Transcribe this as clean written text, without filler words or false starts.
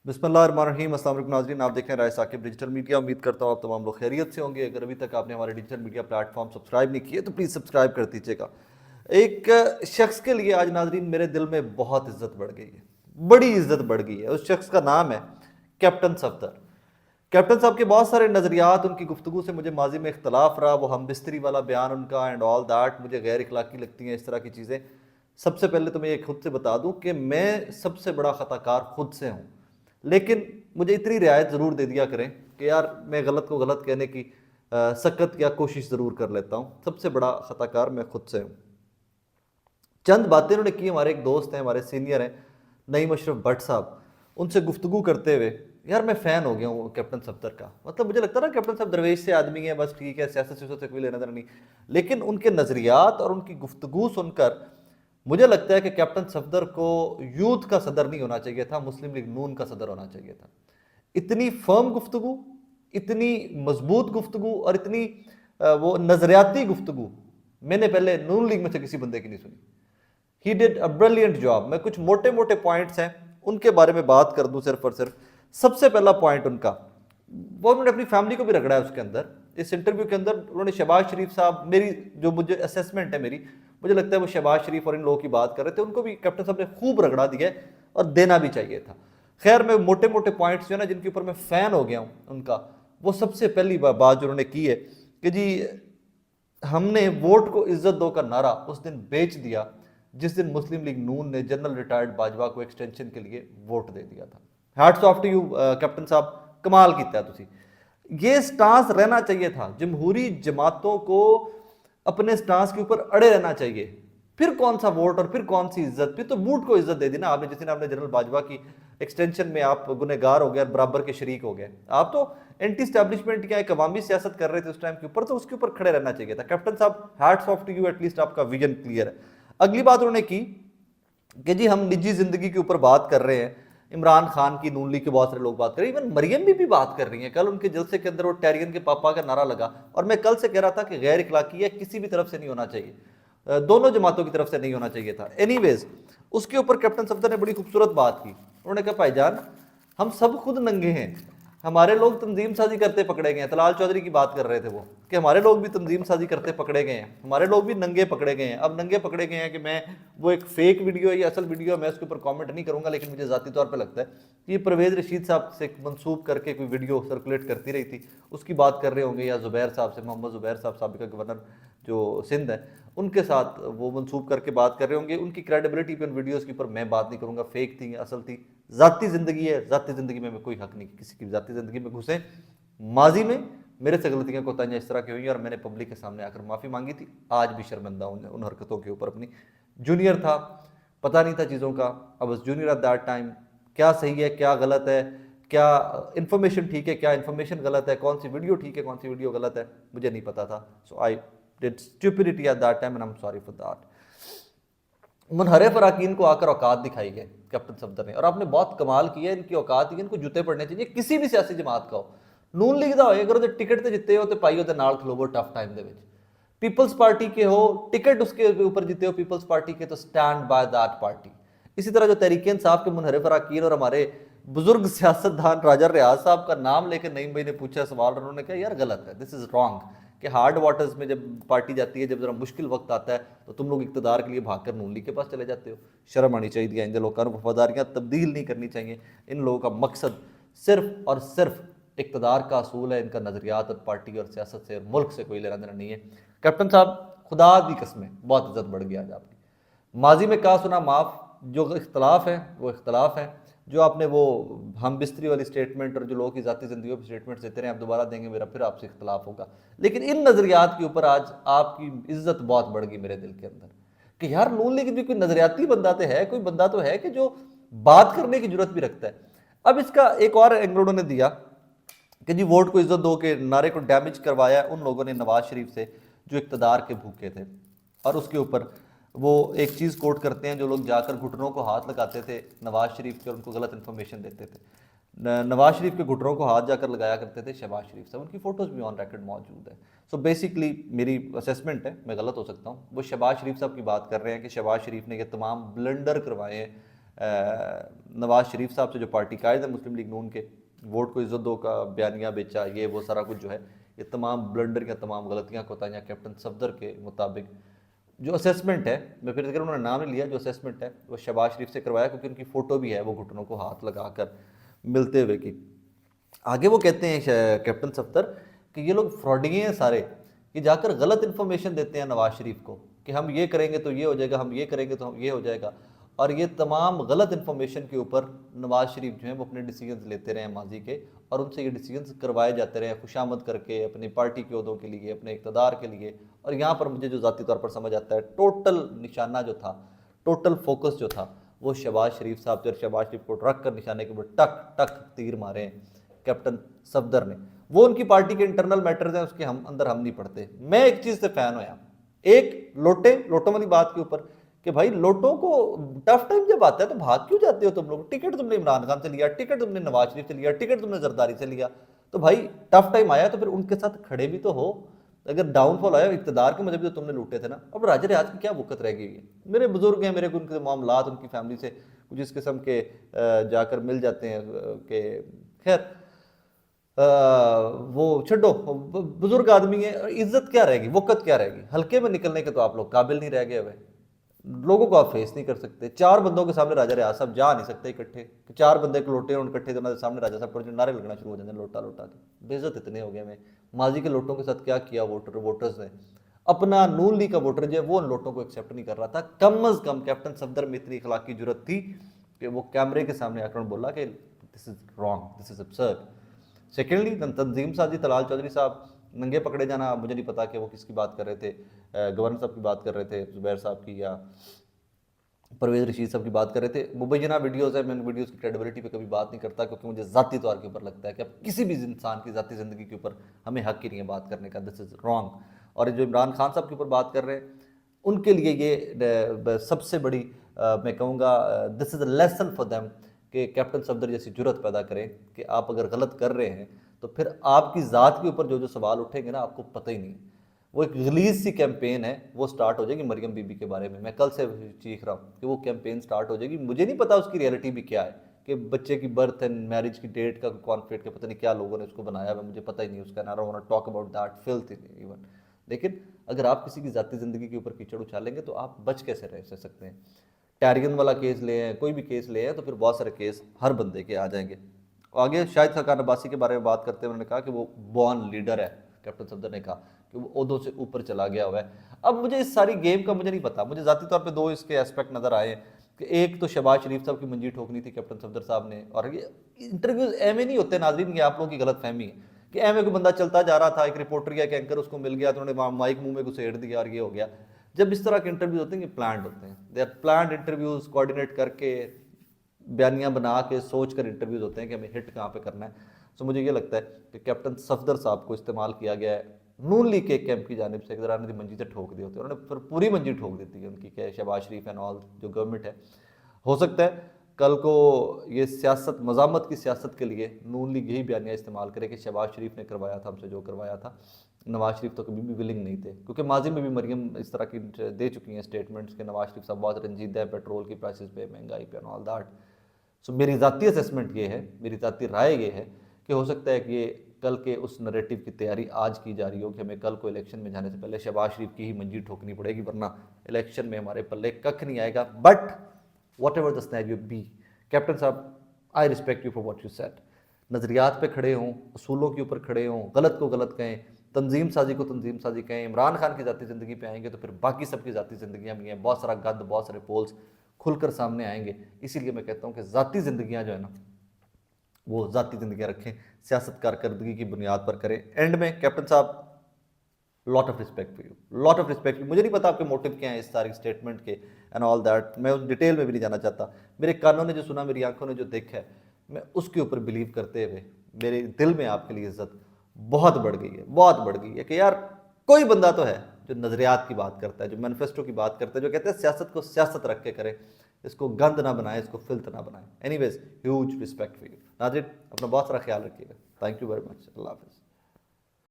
बिस्मिल्लाहिर्रहमानिर्रहीम। अस्सलाम वालेकुम नाज़रीन, आप देख रहे हैं राय साकिब डिजिटल मीडिया। उम्मीद करता हूँ आप तमाम लोग खैरियत से होंगे। अगर अभी तक आपने हमारे डिजिटल मीडिया प्लेटफॉर्म सब्सक्राइब नहीं किए तो प्लीज़ सब्सक्राइब कर दीजिएगा। एक शख्स के लिए आज नाज़रीन मेरे दिल में बहुत इज्जत बढ़ गई है, बड़ी इज्जत बढ़ गई है। उस शख्स का नाम है कैप्टन सफदर। कैप्टन साहब के बहुत सारे नज़रियात, उनकी गुफ्तगू से मुझे माजी में इख्तलाफ रहा। वो हम बिस्तरी वाला बयान उनका एंड ऑल दैट मुझे गैर इखलाकी लगती हैं, इस तरह की चीज़ें। सबसे पहले तो मैं ये खुद से बता दूं कि मैं सबसे बड़ा ख़ताकार खुद से हूँ, लेकिन मुझे इतनी रियायत ज़रूर दे दिया करें कि यार मैं गलत को गलत कहने की सख्त या कोशिश ज़रूर कर लेता हूँ। सबसे बड़ा ख़ताकार मैं खुद से हूँ। चंद बातें उन्होंने की। हमारे एक दोस्त हैं, हमारे सीनियर हैं, नईम अशरफ भट्ट साहब, उनसे गुफ्तगू करते हुए यार मैं फ़ैन हो गया हूँ कैप्टन सफदर का। मतलब मुझे लगता है ना कैप्टन साहब दरवेश से आदमी है, बस ठीक है, सियासत से कोई लेना देना नहीं, लेकिन उनके नज़रियात और उनकी गुफ्तगू सुनकर मुझे लगता है कि कैप्टन सफदर को यूथ का सदर नहीं होना चाहिए था, मुस्लिम लीग नून का सदर होना चाहिए था। इतनी फर्म गुफ्तगू, इतनी मजबूत गुफ्तगू और इतनी वो नज़रियाती गुफ्तगू मैंने पहले नून लीग में से किसी बंदे की नहीं सुनी। He did a brilliant job. मैं कुछ मोटे मोटे पॉइंट्स हैं उनके बारे में बात कर दूं सिर्फ और सिर्फ। सबसे पहला पॉइंट उनका, वो उन्होंने अपनी फैमिली को भी रगड़ा है उसके अंदर। इस इंटरव्यू के अंदर उन्होंने शहबाज शरीफ साहब, मेरी जो मुझे असेसमेंट है मेरी, मुझे लगता है वो शहबाज शरीफ और इन लोगों की बात कर रहे थे, उनको भी कैप्टन साहब ने खूब रगड़ा दिया है और देना भी चाहिए था। खैर, मैं मोटे मोटे पॉइंट्स जो है ना, जिनके ऊपर मैं फ़ैन हो गया हूँ उनका, वो सबसे पहली बात जो उन्होंने की है कि जी हमने वोट को इज्जत दो का नारा उस दिन बेच दिया जिस दिन मुस्लिम लीग नून ने जनरल रिटायर्ड बाजवा को एक्सटेंशन के लिए वोट दे दिया था। Hats off to you captain साहब, कमाल किया तुसी। ये स्टांस रहना चाहिए था। जमहूरी जमातों को अपने स्टांस के ऊपर अड़े रहना चाहिए। फिर कौन सा वोट और फिर कौन सी इज्जत? फिर तो बूट को इज्जत दे दी ना आपने, जिस दिन आपने जनरल बाजवा की एक्सटेंशन में आप गुनहगार हो गए, बराबर के शरीक हो गए। आप तो एंटी स्टैब्लिशमेंट क्या एक अवामी सियासत कर रहे थे उस टाइम के ऊपर, तो उसके ऊपर खड़े रहना चाहिए था। कैप्टन साहब, hats off to you, at least आपका विजन क्लियर है। अगली बात उन्होंने की कि जी हम निजी जिंदगी के ऊपर बात कर रहे हैं। इमरान खान की, नून लीग के बहुत सारे लोग बात कर रहे हैं, इवन मरियम भी बात कर रही हैं। कल उनके जलसे के अंदर वो टैरियन के पापा का नारा लगा, और मैं कल से कह रहा था कि गैर इखलाकी है, किसी भी तरफ से नहीं होना चाहिए, दोनों जमातों की तरफ से नहीं होना चाहिए था। एनीवेज, उसके ऊपर कैप्टन सफदर ने बड़ी खूबसूरत बात की। उन्होंने कहा भाईजान हम सब खुद नंगे हैं, हमारे लोग तंजीम साजी करते पकड़े गए हैं। तलाल चौधरी की बात कर रहे थे वो, कि हमारे लोग भी तंजीम साजी करते पकड़े गए हैं, हमारे लोग भी नंगे पकड़े गए हैं। अब नंगे पकड़े गए हैं कि मैं, वो एक फेक वीडियो है या असल वीडियो है, मैं उसके ऊपर कमेंट नहीं करूंगा, लेकिन मुझे ज़ाती तौर पे लगता है कि ये परवेज़ रशीद साहब से मंसूब करके कोई वीडियो सर्कुलेट करती रही थी, उसकी बात कर रहे होंगे, या ज़ुबैर साहब से, मोहम्मद ज़ुबैर साहब साबिका गवर्नर जो सिंध है, उनके साथ वो मंसूब करके बात कर रहे होंगे। उनकी क्रेडिबिलिटी पे उन वीडियोज़ के ऊपर मैं बात नहीं करूंगा, फेक थी असल थी। ज़ाती ज़िंदगी है, ज़ाती ज़िंदगी में कोई हक नहीं किसी की ज़ाती ज़िंदगी में घुसे। माजी में मेरे से गलतियां कोताहियां इस तरह की हुई और मैंने पब्लिक के सामने आकर माफ़ी मांगी थी। आज भी शर्मिंदा हूं उन हरकतों के ऊपर अपनी। जूनियर था, पता नहीं था चीज़ों का। अब उस जूनियर एट दैट टाइम, क्या सही है क्या गलत है, क्या इन्फॉर्मेशन ठीक है क्या इन्फॉर्मेशन गलत है, कौन सी वीडियो ठीक है कौन सी वीडियो गलत है, मुझे नहीं पता था। So I did stupidity at that time and I am sorry for that. मुनहरिफ अराकीन को आकर औकात दिखाई गई कैप्टन सफदर ने, और आपने बहुत कमाल किया। इनकी औकात ही, इनको जूते पड़ने चाहिए किसी भी सियासी जमात का हो। नून लीग का हो, अगर वो टिकट से जिते हो तो पाई होते नाल खलोवो टफ टाइम दे विच। पीपल्स पार्टी के हो, टिकट उसके ऊपर जीते हो पीपल्स पार्टी के, तो स्टैंड बाय दैट पार्टी। इसी तरह जो तहरीक इंसाफ के मुनहरिफ अराकीन और हमारे बुजुर्ग सियासतदान राजा रियाज साहब का नाम लेकर नईम भाई ने पूछा सवाल, उन्होंने कहा यार गलत है, दिस इज रॉन्ग, कि हार्ड वाटर्स में जब पार्टी जाती है, जब जरा मुश्किल वक्त आता है, तो तुम लोग इक़्तिदार के लिए भागकर नून लीग के पास चले जाते हो। शर्म आनी चाहिए। आइंदे लोगों को वफादारियाँ तब्दील नहीं करनी चाहिए। इन लोगों का मकसद सिर्फ और सिर्फ इक़्तिदार का असूल है। इनका नज़रियात और पार्टी और सियासत से और मुल्क से कोई लेना देना नहीं है। कैप्टन साहब, खुदा की कसमें बहुत इज्जत बढ़ गई आज आपकी। माजी में कहा सुना माफ़, जो इख्तलाफ है वो इख्तलाफ है। जो आपने वो हम बिस्तरी वाली स्टेटमेंट और जो लोगों की ज़ाती ज़िंदगी पर स्टेटमेंट देते रहे, आप दोबारा देंगे, मेरा फिर आपसे इख्तलाफ होगा। लेकिन इन नज़रियात के ऊपर आज आपकी इज्जत बहुत बढ़ गई मेरे दिल के अंदर, कि यार नून लीग भी कोई नज़रियाती बंदा तो है, कोई बंदा तो है कि जो बात करने की जरूरत भी रखता है। अब इसका एक और एंगल उन्होंने दिया कि जी वोट को इज्जत दो के नारे को डैमेज करवाया उन लोगों ने नवाज शरीफ से जो इक़्तिदार के भूखे थे। और उसके ऊपर वो एक चीज़ कोट करते हैं, जो लोग जाकर घुटनों को हाथ लगाते थे नवाज शरीफ के और उनको गलत इन्फॉर्मेशन देते थे, नवाज शरीफ के घुटनों को हाथ जाकर लगाया करते थे शहबाज शरीफ साहब। उनकी फ़ोटोज़ भी ऑन रिकॉर्ड मौजूद है। सो बेसिकली मेरी असेसमेंट है, मैं गलत हो सकता हूँ, वो शहबाज शरीफ साहब की बात कर रहे हैं कि शहबाज शरीफ ने ये तमाम ब्लंडर करवाए हैं नवाज शरीफ साहब से जो पार्टी कायद है मुस्लिम लीग नून के, वोट को इज्जत दो का बयानिया बेचा, ये वो सारा कुछ जो है, ये तमाम ब्लंडर या तमाम गलतियाँ कोताहियाँ कैप्टन सफदर के मुताबिक जो असेसमेंट है, मैं फिर अगर उन्होंने नाम नहीं लिया, जो असेसमेंट है वो शहबाज शरीफ से करवाया, क्योंकि उनकी फ़ोटो भी है वो घुटनों को हाथ लगाकर मिलते हुए की। आगे वो कहते हैं कैप्टन सफदर कि ये लोग फ्रॉडिगे हैं सारे, कि जाकर गलत इन्फॉर्मेशन देते हैं नवाज शरीफ को कि हम ये करेंगे तो ये हो जाएगा, हम ये करेंगे तो हम ये हो जाएगा, और ये तमाम गलत इन्फॉर्मेशन के ऊपर नवाज शरीफ जो है वो अपने डिसीजंस लेते रहे हैं माजी के, और उनसे ये डिसीजंस करवाए जाते रहे खुशामद करके अपनी पार्टी के उहदों के लिए, अपने इक़्तिदार के लिए। और यहाँ पर मुझे जो ज़ाती तौर पर समझ आता है, टोटल निशाना जो था, टोटल फोकस जो था, वो शहबाज शरीफ साहब थे, और शहबाज शरीफ को रख कर निशाने के ऊपर टक टक तीर मारे हैं कैप्टन सफदर ने। वो उनकी पार्टी के इंटरनल मैटर्स हैं, उसके हम नहीं पढ़ते। मैं एक चीज़ से फ़ैन होया, एक लोटों वाली बात के ऊपर, कि भाई लोटों को टफ टाइम जब आता है तो भाग क्यों जाते हो तुम लोग? टिकट तुमने इमरान खान से लिया, टिकट तुमने नवाज शरीफ से लिया, टिकट तुमने जरदारी से लिया, तो भाई टफ टाइम आया तो फिर उनके साथ खड़े भी तो हो। अगर डाउनफॉल आया इक़्तिदार के मजहब तो तुमने लूटे थे ना, अब राजा रियाज की क्या वक़्त रह गई है? मेरे बुजुर्ग हैं, मेरे को उनके मामलात उनकी फैमिली से कुछ इस किस्म के जाकर मिल जाते हैं कि खैर वो छोड़ो, बुजुर्ग आदमी है, इज्जत क्या रहेगी, वक़्त क्या रहेगी? हल्के में निकलने के तो आप लोग काबिल नहीं रह गए हुए, लोगों को आप फेस नहीं कर सकते। 4 बंदों के सामने राजा रियाज साहब जा नहीं सकते इकट्ठे, 4 बंदे इकट्ठे इकट्ठे तो सामने राजा साहब पर नारे लगना शुरू हो जाते हैं लोटा लोटा के। बेइज्जत इतने हो गए। मैं माजी के लोटों के साथ क्या किया वोटर्स ने, अपना नून लीग का वोटर जो है वो उन लोटों को एक्सेप्ट नहीं कर रहा था। कम अज कम कैप्टन सफदर में इतनी इखलाकी जरूरत थी कि वो कैमरे के सामने आकर बोला कि this is wrong, this is absurd। Secondly तंजीम साजी तलाल चौधरी साहब नंगे पकड़े जाना, मुझे नहीं पता कि वो किसकी बात कर रहे थे, गवर्नर साहब की बात कर रहे थे, जुबैर साहब की या परवेज रशीद साहब की बात कर रहे थे। मुबैना वीडियोज़ है, मैं वीडियोज़ की क्रेडिबिलिटी पे कभी बात नहीं करता, क्योंकि मुझे ज़ाती तौर के ऊपर लगता है कि अब किसी भी इंसान की ज़ाती ज़िंदगी के ऊपर हमें हक ही नहीं है बात करने का, दिस इज़ रॉन्ग। और जो इमरान खान साहब के ऊपर बात कर रहे हैं, उनके लिए ये सबसे बड़ी मैं कहूँगा this is a lesson for them, कि कैप्टन सफदर जैसी जुर्रत पैदा करें कि आप अगर गलत कर रहे हैं तो फिर आपकी ज़ात के ऊपर जो जो सवाल उठेंगे ना, आपको पता ही नहीं। वो एक रिलीज सी कैंपेन है, वो स्टार्ट हो जाएगी मरियम बीबी के बारे में। मैं कल से चीख रहा हूँ कि वो कैंपेन स्टार्ट हो जाएगी। मुझे नहीं पता उसकी रियलिटी भी क्या है, कि बच्चे की बर्थ एंड मैरिज की डेट का कॉन्फ्लिक्ट, के पता नहीं क्या लोगों ने उसको बनाया हुआ, मुझे पता ही नहीं उसका। I don't want to talk about that filth even. लेकिन अगर आप किसी की ज़ाती ज़िंदगी के ऊपर कीचड़ उछालेंगे तो आप बच कैसे रह सकते हैं? टैरियन वाला केस ले हैं, कोई भी केस ले हैं, तो फिर बहुत सारे केस हर बंदे के आ जाएंगे। आगे शाहिद खान अब्बासी के बारे में बात करते हैं, उन्होंने कहा कि वो बॉर्न लीडर है। कैप्टन सफदर ने कहा कि वो ओहदों से ऊपर चला गया हुआ है। अब मुझे इस सारी गेम का मुझे नहीं पता, मुझे ज़ाती तौर पे 2 इसके एस्पेक्ट नज़र आए कि एक तो शहबाज शरीफ साहब की मंजी ठोकनी थी कैप्टन सफदर साहब ने, और ये इंटरव्यूज एवं नहीं होते नाजरीन, ये आप लोगों की गलत फहमी है कि एवं कोई बंदा चलता जा रहा था, एक रिपोर्टर या एक एंकर उसको मिल गया तो उन्होंने माइक मुंह में घुसेड़ दिया और ये हो गया। जब इस तरह के इंटरव्यूज होते हैं, ये प्लान्ड होते हैं, they are planned interviews, coordinate करके बयानियाँ बना के सोच कर इंटरव्यूज होते हैं कि हमें हिट कहाँ पे करना है। सो मुझे ये लगता है कि कैप्टन सफदर साहब को इस्तेमाल किया गया है नून लीग के कैंप की जानिब से, अगर ने मंजी से ठोक दिए होते, उन्होंने फिर पूरी मंजी ठोक देती है उनकी, क्या शहबाज शरीफ एंड ऑल जो गवर्नमेंट है। हो सकता है कल को ये सियासत, मज़ामत की सियासत के लिए नून लीग यही बयानिया इस्तेमाल करे कि शहबाज शरीफ ने करवाया था हमसे जो करवाया था, नवाज शरीफ तो कभी भी विलिंग नहीं थे, क्योंकि माजी में भी मरियम इस तरह की दे चुकी हैं स्टेटमेंट्स कि नवाज शरीफ साहब बहुत रंजीदा है पेट्रोल की प्राइसेस पे, महंगाई पे एंड ऑल दैट। सो मेरी ज़ाती असेसमेंट ये है, मेरी ज़ाती राय ये है कि हो सकता है कि ये कल के उस नरेटिव की तैयारी आज की जा रही हो कि हमें कल को इलेक्शन में जाने से पहले शहबाज शरीफ की ही मंजी ठोकनी पड़ेगी, वरना इलेक्शन में हमारे पल्ले कख नहीं आएगा। But whatever the scenario be, captain साहब I respect you for what you set. नज़रियात पे खड़े हों, असूलों के ऊपर खड़े हों, गलत को गलत कहें, तंजीम साजी को तंजीम साजी कहें। इमरान खान की ज़ाती ज़िंदगी पे आएंगे तो फिर बाकी सबकी ज़ाती ज़िंदगियाँ भी हैं, बहुत सारा गंद, बहुत सारे पोल्स खुलकर सामने आएंगे। इसीलिए मैं कहता हूँ कि ज़ाती ज़िंदगियाँ जो है ना, वो ज़ाती ज़िंदगियाँ रखें, सियासत कारकर्दगी की बुनियाद पर करें। एंड में कैप्टन साहब lot of respect for you, lot of respect. मुझे नहीं पता आपके मोटिव क्या है इस सारी स्टेटमेंट के एंड ऑल दैट, मैं उस डिटेल में भी नहीं जाना चाहता। मेरे कानों ने जो सुना, मेरी आंखों ने जो देखा है, मैं उसके ऊपर बिलीव करते हुए मेरे दिल में आपके लिए इज्जत बहुत बढ़ गई है, बहुत बढ़ गई है कि यार कोई बंदा तो है जो नज़रियात की बात करता है, जो मैनिफेस्टो की बात करता है, जो कहते हैं सियासत को सियासत रख के करे, इसको गंद ना बनाए, इसको फिल्थ ना बनाए। Anyways huge respect for you. नाज़रीन अपना बहुत सारा ख्याल रखिएगा। Thank you very much. अल्लाह हाफ़िज़।